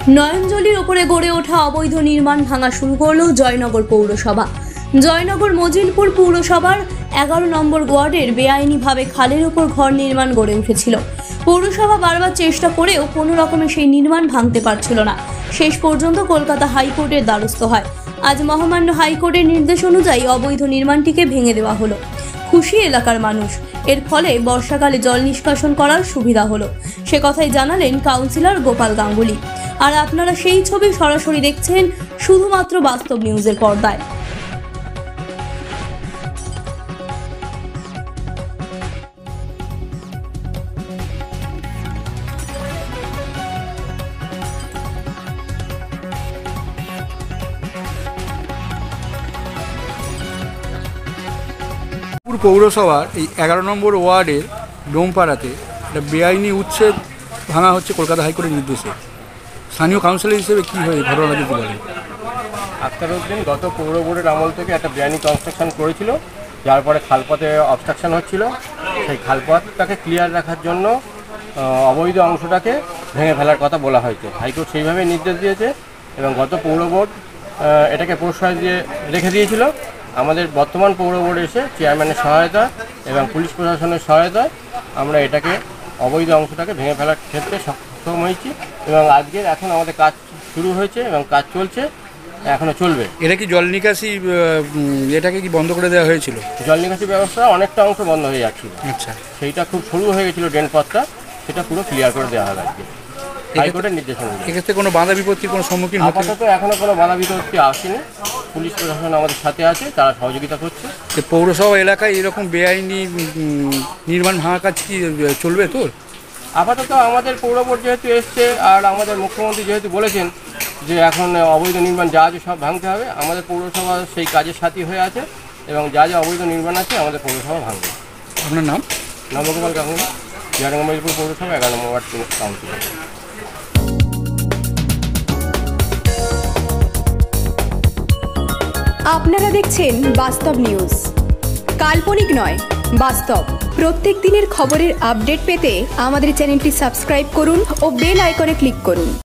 নয়নজলির ওপরে গড়ে ওঠা অবৈধ নির্মাণ ভাঙা শুরু করল জয়নগর পৌরসভা। জয়নগর মজিলপুর পৌরসভার 11 নম্বর ওয়ার্ডের বেআইনিভাবে খালের ওপর ঘর নির্মাণ গড়ে উঠেছিল। পৌরসভা বারবার চেষ্টা করেও কোনো রকমে সেই নির্মাণ ভাঙতে পারছিল না। শেষ পর্যন্ত কলকাতা হাইকোর্টের দ্বারস্থ হয়। আজ মহামান্য হাইকোর্টের নির্দেশ অনুযায়ী অবৈধ নির্মাণটিকে ভেঙে দেওয়া হলো। খুশি এলাকার মানুষ। এর ফলে বর্ষাকালে জল নিষ্কাশন করার সুবিধা হলো, সে কথাই জানালেন কাউন্সিলর গোপাল গাঙ্গুলি। আর আপনারা সেই ছবি সরাসরি দেখছেন শুধুমাত্র বাস্তব নিউজের পর্দায়। পৌরসভার এই 11 নম্বর ওয়ার্ডের ডোমপাড়াতে একটা বেআইনি উচ্ছেদ ভাঙা হচ্ছে কলকাতা হাইকোর্টের নির্দেশে। স্থানীয় কাউন্সিলর হিসেবে কী হয় ঘটনা যদি বলেন? আখতারউদ্দিন গত পৌর বোর্ডের আমল থেকে একটা বেআইনি কনস্ট্রাকশন করেছিল, যার পরে খালপথে অবস্ট্রাকশন হচ্ছিল। সেই খালপথটাকে ক্লিয়ার রাখার জন্য অবৈধ অংশটাকে ভেঙে ফেলার কথা বলা হয়েছে। হাইকোর্ট সেইভাবে নির্দেশ দিয়েছে এবং গত পৌর বোর্ড এটাকে প্রশ্রয় দিয়ে রেখে দিয়েছিল। আমাদের বর্তমান পৌর বোর্ডে এসে চেয়ারম্যানের সহায়তা এবং পুলিশ প্রশাসনের সহায়তায় আমরা এটাকে অবৈধ অংশটাকে ভেঙে ফেলার ক্ষেত্রে সক্ষম হয়েছি এবং আজকের এখন আমাদের কাজ শুরু হয়েছে এবং কাজ চলছে, এখনও চলবে। এটা কি জল নিকাশি, এটাকে কি বন্ধ করে দেওয়া হয়েছিল? জল নিকাশি ব্যবস্থা অনেকটা অংশ বন্ধ হয়ে যাচ্ছিল। আচ্ছা, সেইটা খুব সরু হয়ে গেছিলো ড্রেন পথটা, সেটা পুরো ক্লিয়ার করে দেওয়া হবে আজকে হাইকোর্টের নির্দেশ অনুযায়ী। এক্ষেত্রে কোনো বাধা বিপত্তির কোনো সম্মুখীন আপাতত এখনও কোনো বাধা বিপত্তি আসেনি। পুলিশ প্রশাসন আমাদের সাথে আছে, তারা সহযোগিতা করছে। পৌরসভা এলাকায় এরকম বেআইনি নির্মাণ ভাঙা কাজ কি চলবে তোর? আপাতত আমাদের পৌর বোর্ড যেহেতু এসছে আর আমাদের মুখ্যমন্ত্রী যেহেতু বলেছেন যে এখন অবৈধ নির্মাণ যা আছে সব ভাঙতে হবে, আমাদের পৌরসভা সেই কাজের সাথী হয়ে আছে এবং যা যা অবৈধ নির্মাণ আছে আমাদের পৌরসভা ভাঙবে। আপনার নাম? নবগোপাল গাঙ্গুলি, জয়নগর মজিলপুর পৌরসভা 11 নম্বর ওয়ার্ড কাউন্সিলর। আপনারা দেখছেন বাস্তব নিউজ, কাল্পনিক নয়, বাস্তব। প্রত্যেক দিনের খবরের আপডেট পেতে আমাদের চ্যানেলটি সাবস্ক্রাইব করুন ও বেল আইকনে ক্লিক করুন।